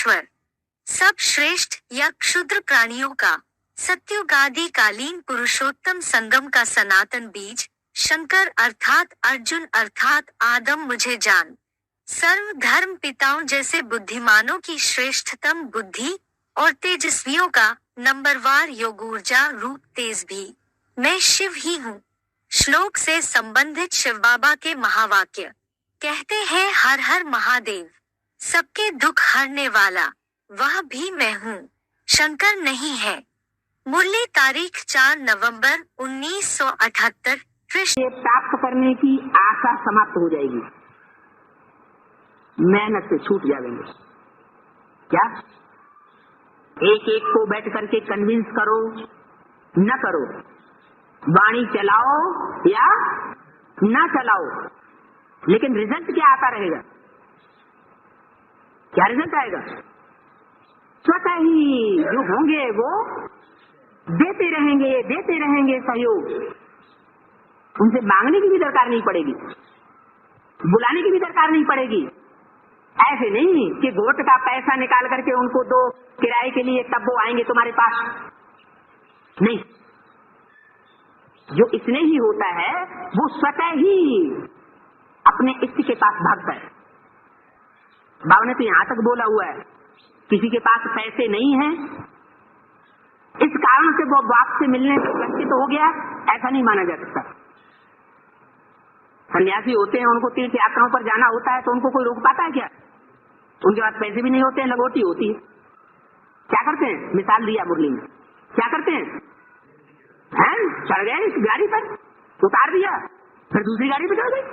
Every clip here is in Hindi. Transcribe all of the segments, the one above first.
ईश्वर सब श्रेष्ठ या क्षुद्र प्राणियों का सत्युगादि कालीन पुरुषोत्तम संगम का सनातन बीज शंकर अर्थात अर्जुन अर्थात आदम मुझे जान सर्व धर्म पिताओं जैसे बुद्धिमानों की श्रेष्ठतम बुद्धि और तेजस्वियों का नंबरवार योग ऊर्जा रूप तेज भी मैं शिव ही हूँ। श्लोक से संबंधित शिव बाबा के महावाक्य कहते हैं हर हर महादेव सबके दुख हरने वाला वह भी मैं हूँ शंकर नहीं है। मूल्य तारीख 4 नवंबर 1978 कृष्ण प्राप्त करने की आशा समाप्त हो जाएगी, मेहनत से छूट जाएंगे। क्या एक एक को बैठ करके कन्विंस करो न करो, वाणी चलाओ या न चलाओ, लेकिन रिजल्ट क्या आता रहेगा? क्या रिजल्ट आएगा? स्वतः ही जो होंगे वो देते रहेंगे सहयोग। उनसे मांगने की भी दरकार नहीं पड़ेगी, बुलाने की भी दरकार नहीं पड़ेगी। ऐसे नहीं कि वोट का पैसा निकाल करके उनको दो किराए के लिए तब वो आएंगे तुम्हारे पास। नहीं, जो इसने ही होता है वो स्वतः ही अपने इष्ट के पास भागता है। बाबा ने तो यहां तक बोला हुआ है, किसी के पास पैसे नहीं है इस कारण से वो बाप से मिलने से वंचित हो गया, ऐसा नहीं माना जा सकता। सन्यासी होते हैं, उनको तीर्थ यात्राओं पर जाना होता है तो उनको कोई रोक पाता है क्या? उनके पास पैसे भी नहीं होते हैं, लगोटी होती है। क्या करते हैं? मिसाल दिया मुरली में, क्या करते हैं? चढ़ गए इस गाड़ी पर, उतार दिया, फिर दूसरी गाड़ी पे चढ़ गए,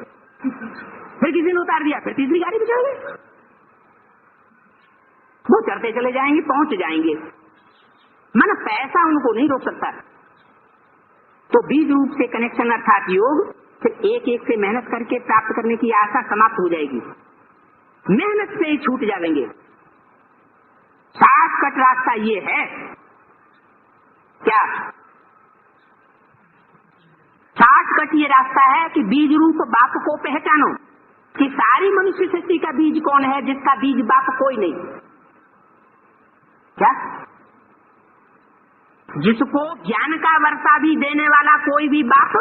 फिर किसी ने उतार दिया, फिर तीसरी गाड़ी पे चढ़ गए। वो चढ़ते चले जाएंगे, पहुंच जाएंगे। माना पैसा उनको नहीं रोक सकता। तो बीज रूप से कनेक्शन अर्थात योग, फिर एक एक से मेहनत करके प्राप्त करने की आशा समाप्त हो जाएगी, मेहनत से ही छूट जाएंगे। शॉर्टकट रास्ता ये है क्या? शॉर्टकट ये रास्ता है कि बीज रूप बाप को पहचानो कि सारी मनुष्य सृष्टि का बीज कौन है, जिसका बीज बाप कोई नहीं। क्या? जिसको ज्ञान का वर्षा भी देने वाला कोई भी बाप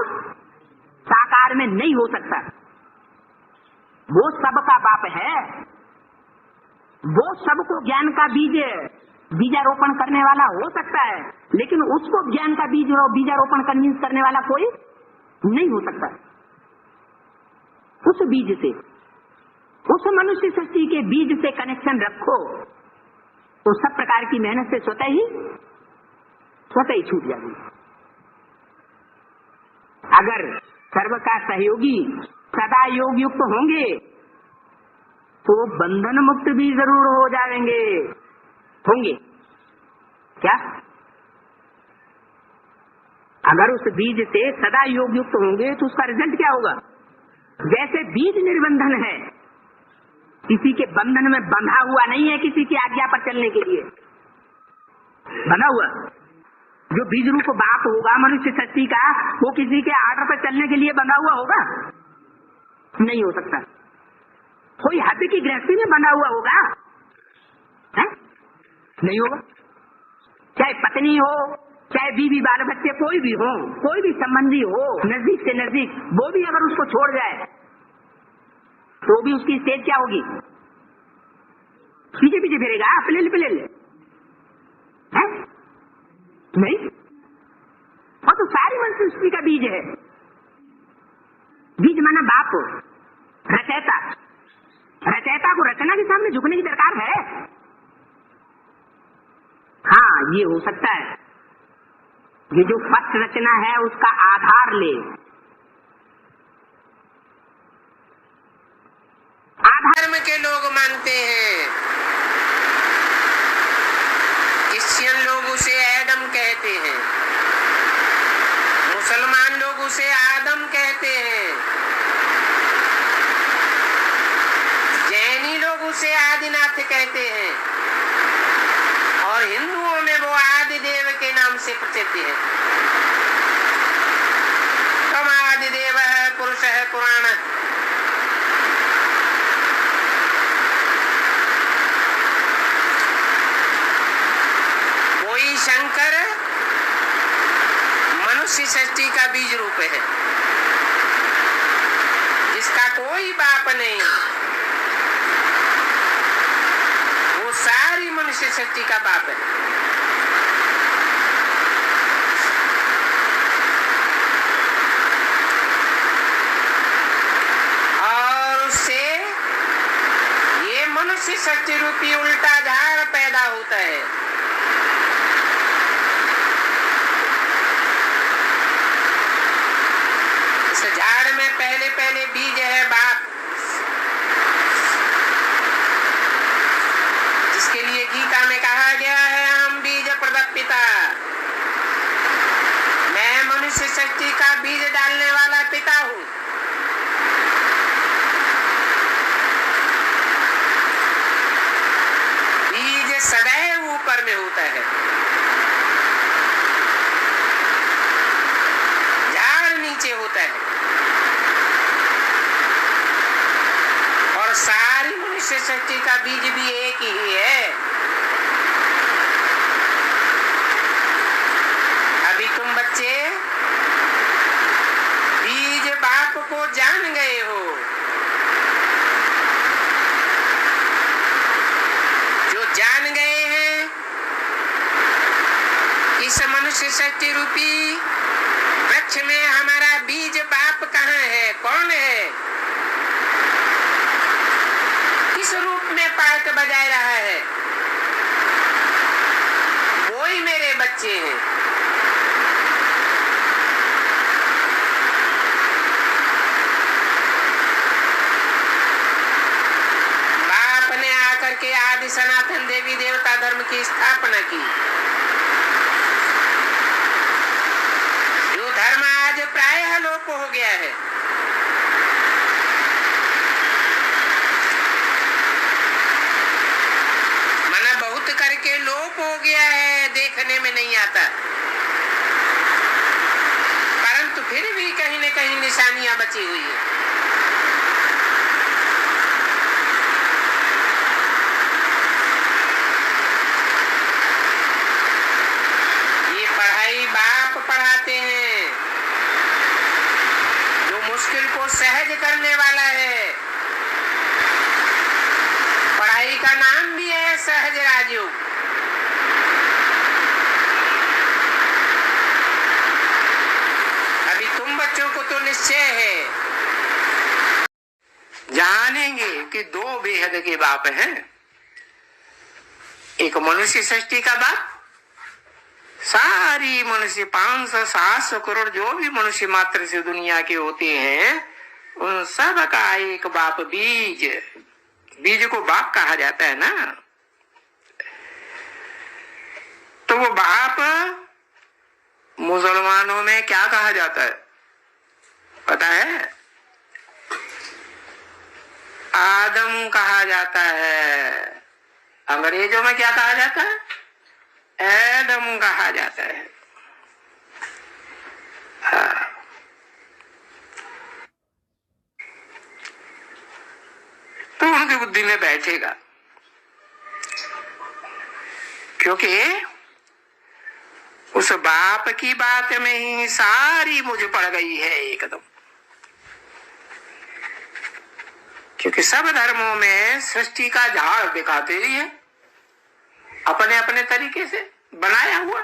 साकार में नहीं हो सकता, वो सबका बाप है। वो सबको ज्ञान का बीजारोपण करने वाला हो सकता है, लेकिन उसको ज्ञान का बीजारोपण कन्विंस करने वाला कोई नहीं हो सकता। उस बीज से, उस मनुष्य सृष्टि के बीज से कनेक्शन रखो तो सब प्रकार की मेहनत से स्वतः ही छूट जाएगी। अगर सर्व का सहयोगी सदा योग युक्त होंगे तो बंधन मुक्त भी जरूर हो जाएंगे, होंगे। क्या? अगर उस बीज से सदा योग युक्त होंगे तो उसका रिजल्ट क्या होगा? जैसे बीज निर्बंधन है, किसी के बंधन में बंधा हुआ नहीं है, किसी की आज्ञा पर चलने के लिए बंधा हुआ। जो बीज रूप बाप होगा मनुष्य सृष्टि का, वो किसी के आर्डर पर चलने के लिए बंधा हुआ होगा? नहीं हो सकता। कोई हद की गृहस्थी में बंधा हुआ होगा? है? नहीं होगा। चाहे पत्नी हो, चाहे बीवी बाल बच्चे कोई भी हो, कोई भी संबंधी हो नजदीक से नजदीक, वो भी अगर उसको छोड़ जाए तो भी उसकी स्टेज क्या होगी? पीछे पीछे फिरेगा, पिले है? नहीं। और तो सारी मनुष्य सृष्टि का बीज है। बीज माना बाप, रचयिता। रचयिता को रचना के सामने झुकने की दरकार है? हाँ, ये हो सकता है। ये जो फर्स्ट रचना है उसका आधार ले, धर्म के लोग मानते हैं। क्रिश्चियन लोग उसे एडम कहते हैं, मुसलमान लोग उसे आदम कहते हैं, जैनी लोग उसे आदिनाथ कहते हैं, और हिंदुओं में वो आदिदेव के नाम से प्रसिद्ध है। तम आदिदेव है, पुरुष है, पुराण। सृष्टि का बीज रूप है, जिसका कोई बाप नहीं, वो सारी मनुष्य सृष्टि का बाप है। शक्ति रूपी उल्टा झाड़ पैदा होता है। इस झाड़ में पहले पहले बीज है बाप, जिसके लिए गीता में कहा गया है हम बीज प्रदत्त पिता, मैं मनुष्य शक्ति का बीज डालने वाला पिता हूँ। सदैव ऊपर में होता है, झाड़ नीचे होता है, और सारी मनुष्य शक्ति का बीज भी एक ही है। अभी तुम बच्चे बीज बाप को जान गए हो, जान गए हैं इस मनुष्य शक्ति रूपी वृक्ष में हमारा बीज बाप कहाँ है, कौन है, किस रूप में पार्ट बजाय रहा है, वो ही मेरे बच्चे हैं। के आदि सनातन देवी देवता धर्म की स्थापना की, जो धर्म आज प्रायः लोप हो गया है। मना बहुत करके लोप हो गया है, देखने में नहीं आता, परंतु फिर भी कहीं न कहीं निशानियां बची हुई है। पढ़ाते हैं जो मुश्किल को सहज करने वाला है। पढ़ाई का नाम भी है सहज राजयोग। अभी तुम बच्चों को तो निश्चय है, जानेंगे कि दो बेहद के बाप हैं, एक मनुष्य सृष्टि का बाप, सारी मनुष्य 500-700 करोड़ जो भी मनुष्य मात्र से दुनिया के होते हैं, उन सब का एक बाप बीज, बीज को बाप कहा जाता है ना। तो वो बाप मुसलमानों में क्या कहा जाता है पता है? आदम कहा जाता है। अंग्रेजों में क्या कहा जाता है? एडम कहा जाता है। तो उनकी बुद्धि में बैठेगा, क्योंकि उस बाप की बात में ही सारी मुझ पड़ गई है एकदम। क्योंकि सब धर्मों में सृष्टि का झाड़ दिखाते ही है, अपने अपने तरीके से बनाया हुआ।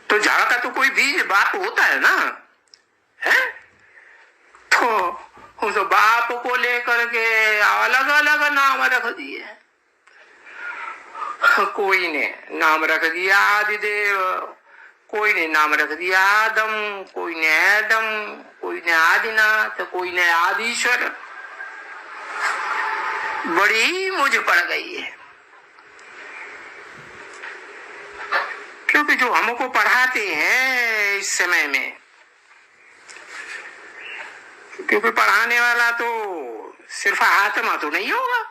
तो झाड़ का तो कोई बीज बाप होता है ना, है? तो उस बाप को लेकर के अलग अलग नाम रख दिए। कोई ने नाम रख दिया आदिदेव, कोई ने नाम रख दिया आदम, कोई ने एडम, कोई ने आदिनाथ, कोई ने आदिश्वर। बड़ी मुझ पड़ गई है, क्योंकि जो हमको पढ़ाते हैं इस समय में, क्योंकि पढ़ाने वाला तो सिर्फ आत्मा तो नहीं होगा,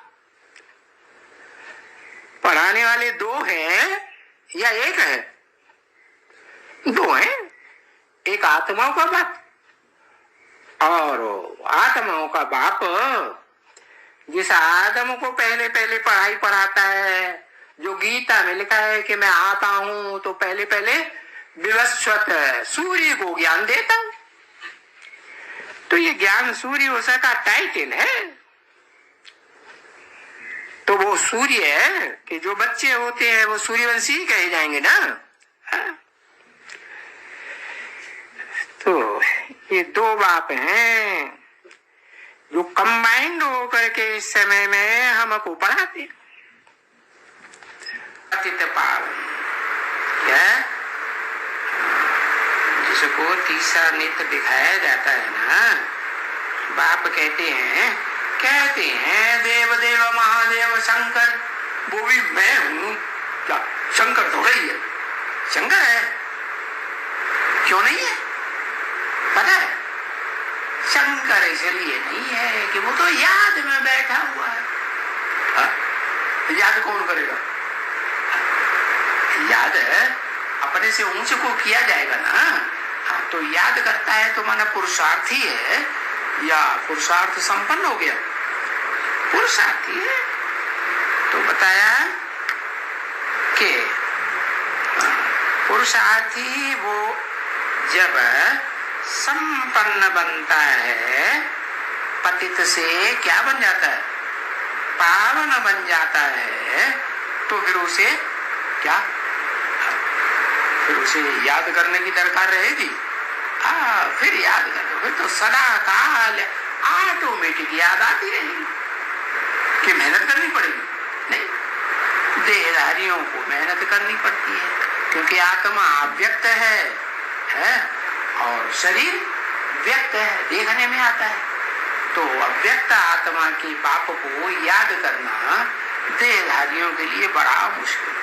पढ़ाने वाले दो हैं या एक है? दो हैं। एक आत्माओं का बाप और आत्माओं का बाप जिस आदम को पहले पहले पढ़ाई पढ़ाता है, जो गीता में लिखा है कि मैं आता हूं, तो पहले पहले विवस्वत सूर्य को ज्ञान देता हूं। तो ये ज्ञान सूर्य उषा का टाइटल है। तो वो सूर्य के जो बच्चे होते हैं वो सूर्यवंशी कहे जाएंगे ना। हाँ? तो ये दो बाप हैं जो कंबाइंड होकर के इस समय में हमको पढ़ाते। पतित पावन क्या जिसको तीसरा नेत्र दिखाया जाता है ना, बाप कहते हैं देव देव महादेव शंकर, वो भी मैं हूँ क्या? शंकर थोड़ा ही है, शंकर है। क्यों नहीं है? पता है शंकर इसलिए नहीं है कि वो तो याद में बैठा हुआ है। हा? याद कौन करेगा? याद अपने से ऊंचे को किया जाएगा ना। हाँ, तो याद करता है तो माना पुरुषार्थी है या पुरुषार्थ संपन्न हो गया? पुरुषार्थी है। तो बताया कि पुरुषार्थी वो जब संपन्न बनता है, पतित से क्या बन जाता है? पावन बन जाता है। तो फिर उसे क्या, फिर उसे याद करने की दरकार रहेगी? फिर याद करो, फिर तो सदा काल ऑटोमेटिक याद आती रहेगी कि मेहनत करनी पड़ेगी। नहीं, देहधारियों को मेहनत करनी पड़ती है क्योंकि आत्मा अव्यक्त है और शरीर व्यक्त है, देखने में आता है। तो अव्यक्त आत्मा के बाप को याद करना देहधारियों के लिए बड़ा मुश्किल।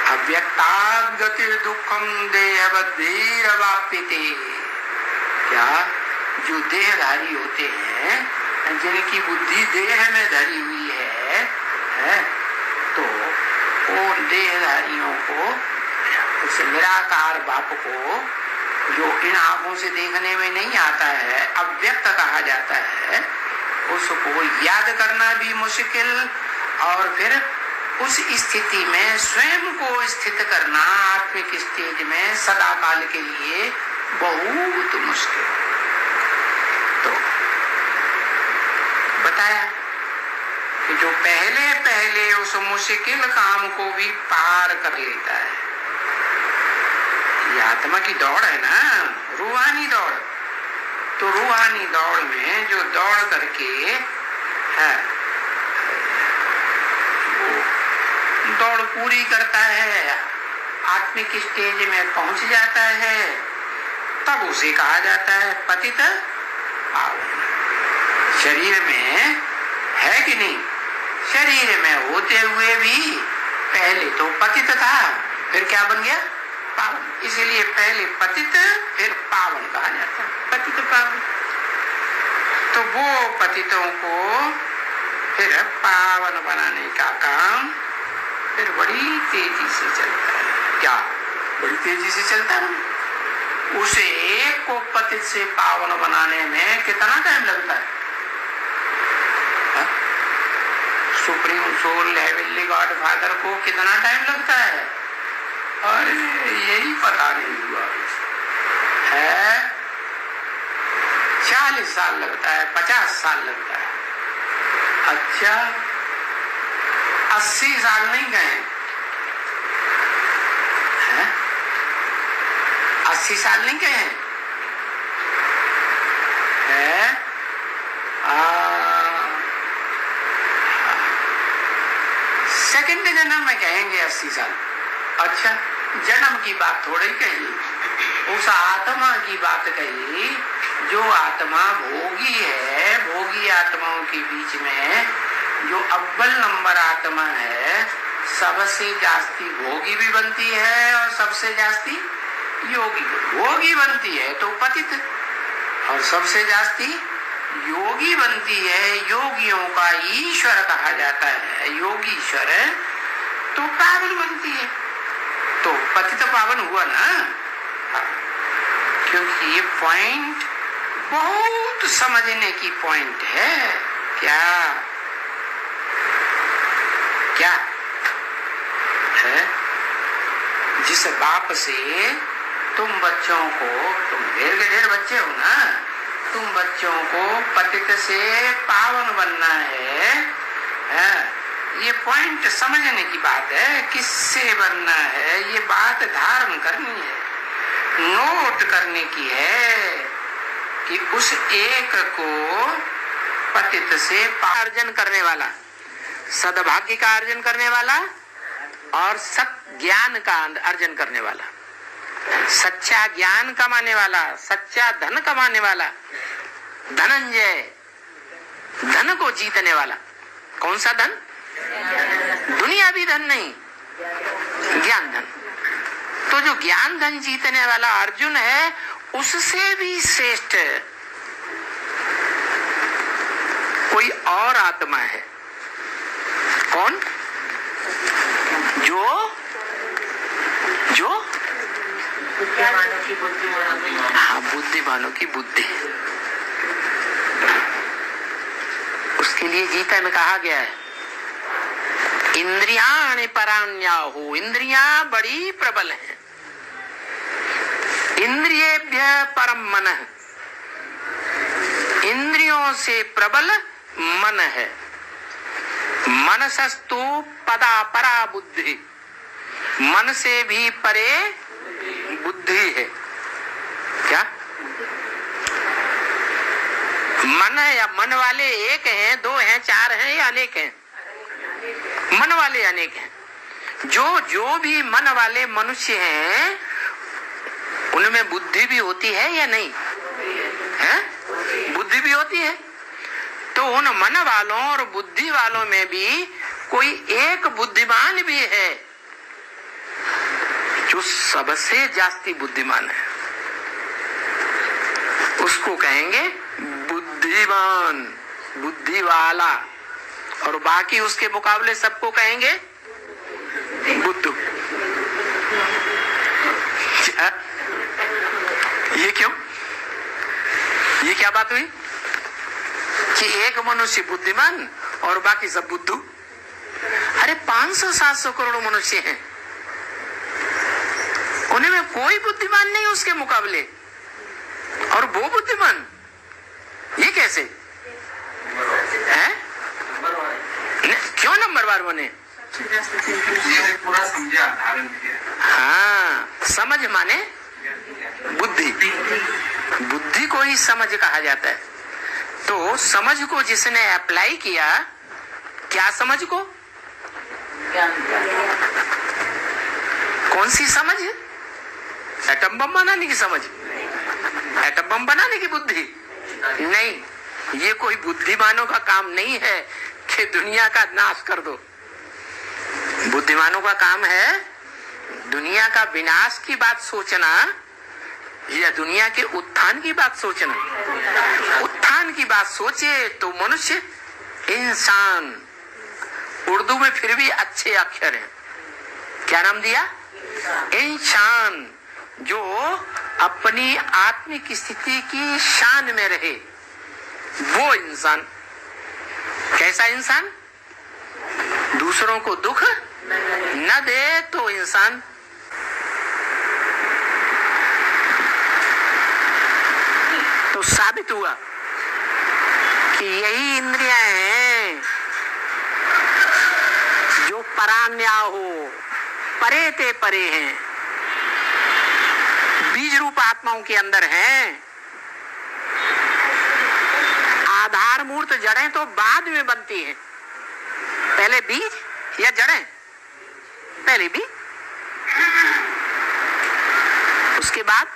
अव्यक्तागति दुखम देहवद्भिरवाप्यते। क्या जो देहधारी होते हैं, जिनकी बुद्धि देह में धरी हुई है तो वो देहधारियों को, उस निराकार बाप को जो इन आंखों से देखने में नहीं आता है, अव्यक्त कहा जाता है, उसको याद करना भी मुश्किल और फिर उस स्थिति में स्वयं को स्थित करना आत्मिक स्टेज में सदा काल के लिए बहुत मुश्किल। तो बताया कि जो पहले पहले उस मुश्किल काम को भी पार कर लेता है, ये आत्मा की दौड़ है ना, रूहानी दौड़। तो रूहानी दौड़ में जो दौड़ करके है दौड़ पूरी करता है, आत्मिक स्टेज में पहुंच जाता है, तब उसे कहा जाता है पतित पावन। शरीर में है कि नहीं? शरीर में होते हुए भी पहले तो पतित था, फिर क्या बन गया? पावन। इसलिए पहले पतित फिर पावन कहा जाता है, पतित पावन। तो वो पतितों को फिर पावन बनाने का काम फिर बड़ी तेजी से चलता है। क्या बड़ी तेजी से चलता है? उसे एक को पतित से पावन बनाने में कितना टाइम लगता है? Supreme soul heavenly God father को कितना टाइम लगता है? और यही पता नहीं हुआ है। 40 साल लगता है, 50 साल लगता है। अच्छा 80 साल नहीं गए? 80 साल नहीं गए हैं? सेकंड जन्म में कहेंगे 80 साल। अच्छा जन्म की बात थोड़ी कही, उस आत्मा की बात कही जो आत्मा भोगी है। भोगी आत्माओं के बीच में जो अव्वल नंबर आत्मा है, सबसे जास्ती भोगी भी बनती है और सबसे जास्ती योगी। भोगी बनती है तो पतित और सबसे जास्ती योगी बनती है। योगियों का ईश्वर कहा जाता है, योगीश्वर तो पावन बनती है। तो पतित पावन हुआ ना। क्योंकि ये पॉइंट बहुत समझने की पॉइंट है। क्या क्या है? जिस बाप से तुम बच्चों को, तुम ढेर के ढेर बच्चे हो ना, तुम बच्चों को पतित से पावन बनना है, ये पॉइंट समझने की बात है। किससे बनना है ये बात धारण करनी है, नोट करने की है कि उस एक को पतित से अर्जन करने वाला, सद्भाग्य का अर्जन करने वाला और सत ज्ञान का अर्जन करने वाला, सच्चा ज्ञान कमाने वाला, सच्चा धन कमाने वाला, धनंजय, धन को जीतने वाला। कौन सा धन? दुनियावी धन नहीं, ज्ञान धन। तो जो ज्ञान धन जीतने वाला अर्जुन है उससे भी श्रेष्ठ कोई और आत्मा है। कौन? जो बुद्धिमानों की बुद्धि। उसके लिए गीता में कहा गया है, इंद्रियाणि पराण्याहु, इंद्रियां बड़ी प्रबल हैं, इंद्रियेभ्यः परम मनः, इंद्रियों से प्रबल मन है। मनसस्तु पदा परा बुद्धि, मन से भी परे बुद्धि है। क्या मन है? या मन वाले एक हैं, दो हैं, चार हैं या अनेक हैं? मन वाले अनेक हैं। जो भी मन वाले मनुष्य हैं उनमें बुद्धि भी होती है या नहीं है? बुद्धि भी होती है। तो उन मन वालों और बुद्धि वालों में भी कोई एक बुद्धिमान भी है जो सबसे जास्ती बुद्धिमान है। उसको कहेंगे बुद्धिमान, बुद्धि वाला, और बाकी उसके मुकाबले सबको कहेंगे बुद्धू। ये क्यों? ये क्या बात हुई कि एक मनुष्य बुद्धिमान और बाकी सब बुद्धू? अरे 500-700 करोड़ मनुष्य हैं, उनमें कोई बुद्धिमान नहीं उसके मुकाबले, और वो बुद्धिमान। ये कैसे है? क्यों नंबरवार बने? पूरा समझा, धारण किया। हाँ, समझ माने बुद्धि, बुद्धि को ही समझ कहा जाता है। तो समझ को जिसने अप्लाई किया, क्या समझ को? कौन सी समझ? एटम बम बनाने की समझ? एटम बम बनाने की बुद्धि नहीं। ये कोई बुद्धिमानों का काम नहीं है कि दुनिया का नाश कर दो। बुद्धिमानों का काम है दुनिया का विनाश की बात सोचना या दुनिया के उत्थान की बात सोचना। उत्थान की बात सोचे तो मनुष्य, इंसान, उर्दू में फिर भी अच्छे अक्षर हैं। क्या नाम दिया? इंसान, जो अपनी आत्मिक स्थिति की शान में रहे, वो इंसान। कैसा इंसान? दूसरों को दुख न दे तो इंसान। तो साबित हुआ कि यही इंद्रियां हैं जो पराण्याहु, परे ते परे हैं, बीज रूप आत्माओं के अंदर हैं। आधार मूर्त जड़ें तो बाद में बनती हैं, पहले बीज या जड़ें? पहले बीज, उसके बाद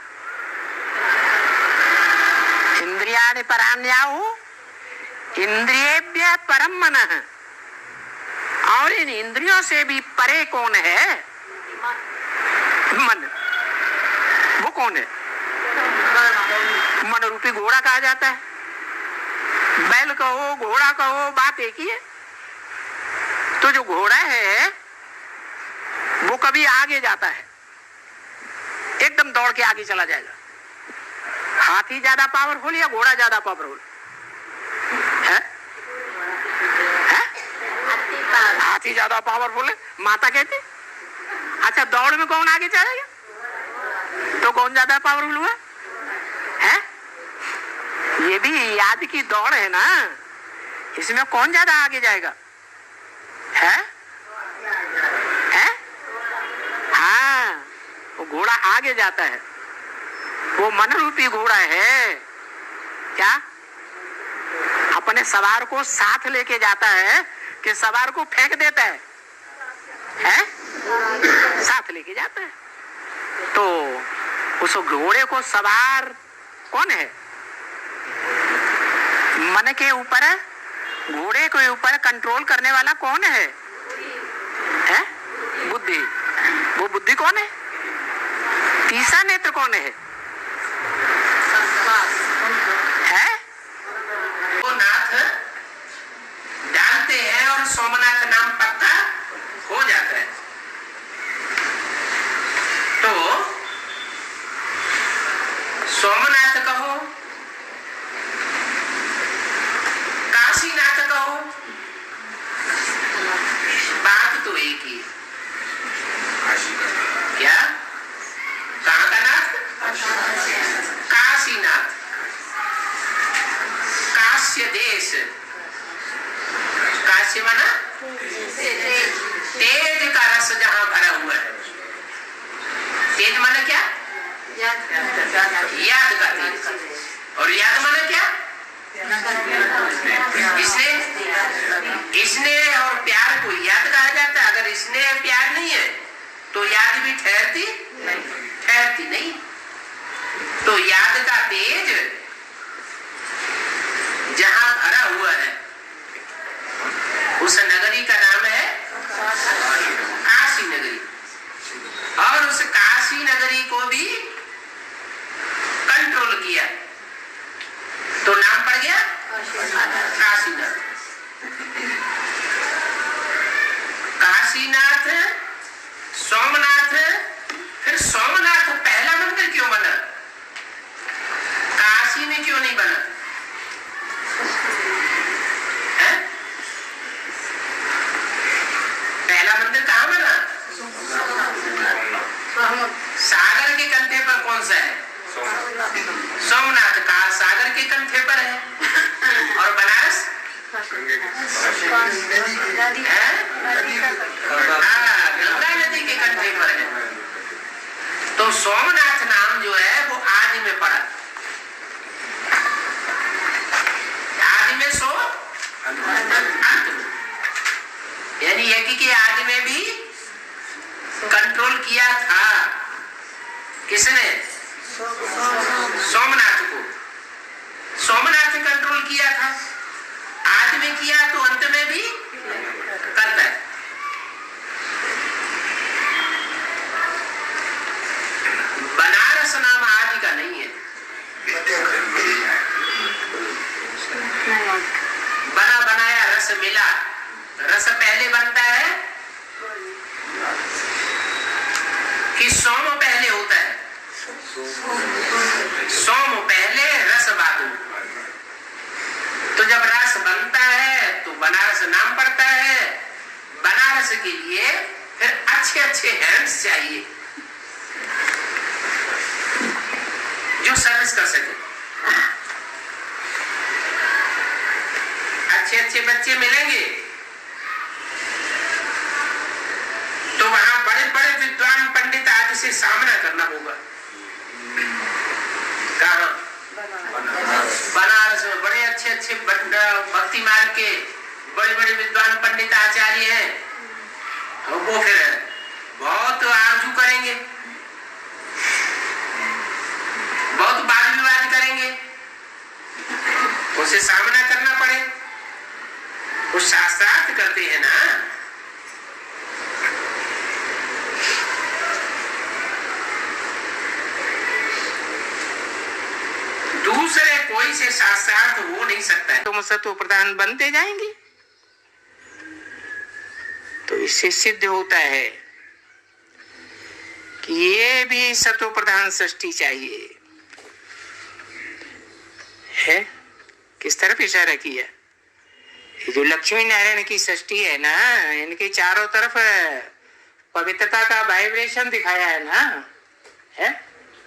इंद्रियाणि पराण्याहु, इंद्रियेभ्यः परम मनः। और इन इंद्रियों से भी परे कौन है? मन। वो कौन है? मन रूपी घोड़ा कहा जाता है। बैल कहो, घोड़ा कहो, बात एक ही है। तो जो घोड़ा है वो कभी आगे जाता है, एकदम दौड़ के आगे चला जाएगा। हाथी ज्यादा पावरफुल या घोड़ा ज्यादा पावरफुल है? हाथी ज्यादा पावरफुल है, माता कहती अच्छा, दौड़ में कौन आगे चलेगा? तो कौन ज्यादा पावरफुल हुआ है? ये भी याद की दौड़ है ना, इसमें कौन ज्यादा आगे जाएगा? है? है? हाँ, वो घोड़ा आगे जाता है, वो मन रूपी घोड़ा है। क्या अपने सवार को साथ लेके जाता है कि सवार को फेंक देता है? हैं? साथ लेके जाता है। तो उस घोड़े को सवार कौन है? मन के ऊपर, घोड़े के ऊपर कंट्रोल करने वाला कौन है? है? बुद्धि। वो बुद्धि कौन है? तीसरा नेत्र कौन है? है? वो नाथ डालते हैं और सोमनाथ नाम पक्का हो जाता है। तो सोमनाथ कहो, काशीनाथ कहो, बात तो एक ही। क्या? कहाँ का नाथ? काशीनाथ, काश्य देश। काशी माना तेज का रस जहां भरा हुआ है। तेज माना क्या? याद का तेज। और याद माना क्या? इसने और प्यार को याद कहा जाता है। अगर इसने प्यार नहीं है तो याद भी ठहरती नहीं। तो याद का तेज जहां भरा हुआ है उस नगरी का नाम है काशी नगरी। और उस काशी नगरी को भी कंट्रोल किया तो नाम पड़ गया काशीनाथ। काशीनाथ, सोमनाथ। फिर सोमनाथ पहला मंदिर क्यों बना? काशी में क्यों नहीं बना? है? पहला मंदिर कहाँ बना? सागर के कंधे पर। कौन सा है? सोमनाथ का सागर के कंधे पर है। और बनारस है? गंगा नदी के कंधे पर है। तो सोमनाथ नाम जो है वो आदि में पड़ा। आदि में सो अंत में, यानी यज्ञ के आदि में भी कंट्रोल किया था। किसने? सोमनाथ को। सोमनाथ ने कंट्रोल किया था। आदि में किया तो अंत में भी करता है। बनारस नाम आदि का नहीं है। बना बनाया रस मिला। रस पहले बनता है कि सोम पहले होता है? सोम पहले, रस बाद में। तो जब रस बनता है तो बनारस नाम पड़ता है। बनारस के लिए फिर अच्छे अच्छे हैंड्स चाहिए जो सर्विस कर सके। अच्छे अच्छे बच्चे मिलेंगे तो वहां बड़े बड़े विद्वान पंडित आदि से सामना करना होगा। कहाँ? बनारस में बड़े अच्छे अच्छे भक्ति मार्ग के बड़े बड़े विद्वान पंडित आचार्य हैं। तो वो फिर बहुत आरजू करेंगे, बहुत वाद विवाद करेंगे, उसे सामना करना पड़े। वो शास्त्रार्थ करते हैं ना। दूसरे कोई से शास्त्रार्थ हो नहीं सकता है। तो सत्व प्रधान बनते जाएंगे तो इससे सिद्ध होता है कि ये भी सत्व प्रधान सृष्टि चाहिए। है? किस तरफ इशारा किया? ये जो लक्ष्मी नारायण की सृष्टि है ना, इनके चारों तरफ पवित्रता का वाइब्रेशन दिखाया है ना, है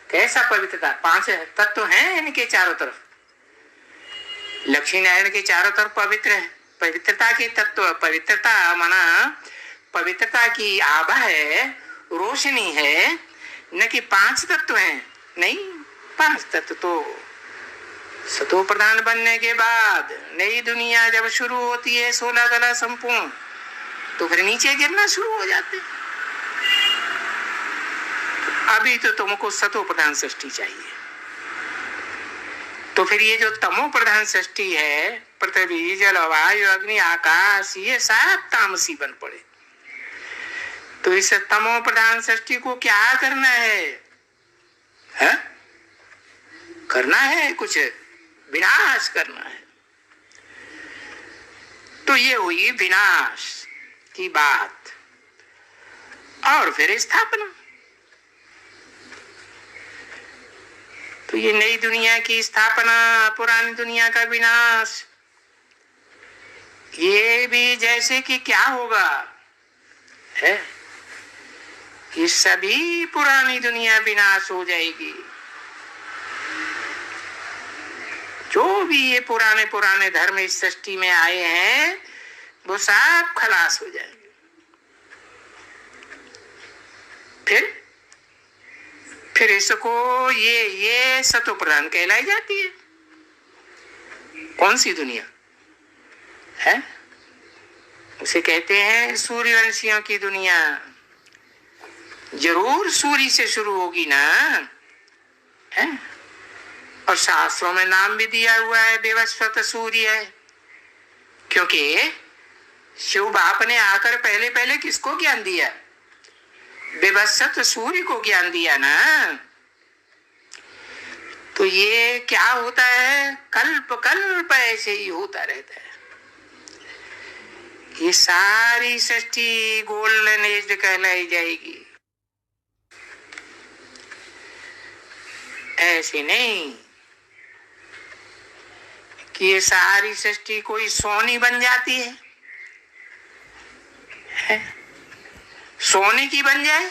कैसा पवित्रता। 5 तत्व हैं इनके चारों तरफ, लक्ष्मी नारायण के चारों तरफ पवित्र है, पवित्रता के तत्व। पवित्रता माना पवित्रता की आभा है, रोशनी है, न कि 5 तत्व हैं। नहीं, 5 तत्व तो सतो प्रधान बनने के बाद नई दुनिया जब शुरू होती है 16 कला संपूर्ण, तो फिर नीचे गिरना शुरू हो जाते। अभी तो तुमको सतो प्रधान सृष्टि चाहिए। तो फिर ये जो तमो प्रधान सृष्टि है, पृथ्वी जल वायु अग्नि आकाश, ये सब तामसी बन पड़े। तो इस तमो प्रधान सृष्टि को क्या करना है? करना है कुछ, विनाश करना है। तो ये हुई विनाश की बात। और फिर स्थापना। तो ये नई दुनिया की स्थापना, पुरानी दुनिया का विनाश, ये भी जैसे कि क्या होगा है, ये सभी पुरानी दुनिया विनाश हो जाएगी। जो भी ये पुराने पुराने धर्म इस सृष्टि में आए हैं, वो सब खलास हो जाएंगे। फिर इसको ये सतो प्रधान कहलाई जाती है। कौन सी दुनिया है? उसे कहते हैं सूर्यवंशियों की दुनिया। जरूर सूर्य से शुरू होगी ना, है? और शास्त्रों में नाम भी दिया हुआ है विवस्वत सूर्य, क्योंकि शिव बाप ने आकर पहले पहले किसको ज्ञान दिया? विवस्वत सूर्य को ज्ञान दिया ना। तो ये क्या होता है? कल्प कल्प ऐसे ही होता रहता है। ये सारी सृष्टि गोल्डन एज कहलाई जाएगी। ऐसे नहीं कि ये सारी सृष्टि कोई सोनी बन जाती है, सोने की बन जाए।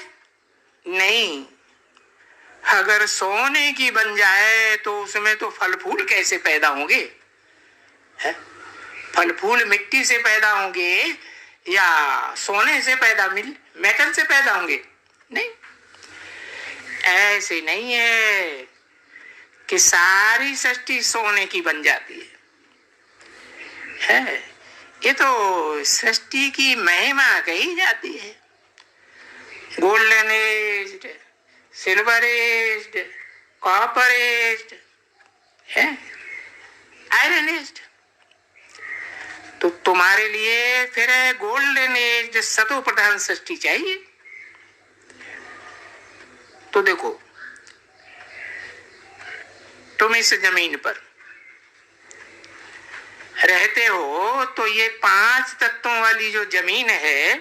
नहीं, अगर सोने की बन जाए तो उसमें तो फल फूल कैसे पैदा होंगे? फल फूल मिट्टी से पैदा होंगे या सोने से पैदा, मेटल से पैदा होंगे? नहीं, ऐसे नहीं है कि सारी सृष्टि सोने की बन जाती है। ये तो सृष्टि की महिमा कही जाती है। Golden age, silver age, copper age, है आयरन एज। तो तुम्हारे लिए फिर गोल्डन एज सतो प्रधान सृष्टि चाहिए। तो देखो, तुम इस जमीन पर रहते हो, तो ये 5 तत्वों वाली जो जमीन है,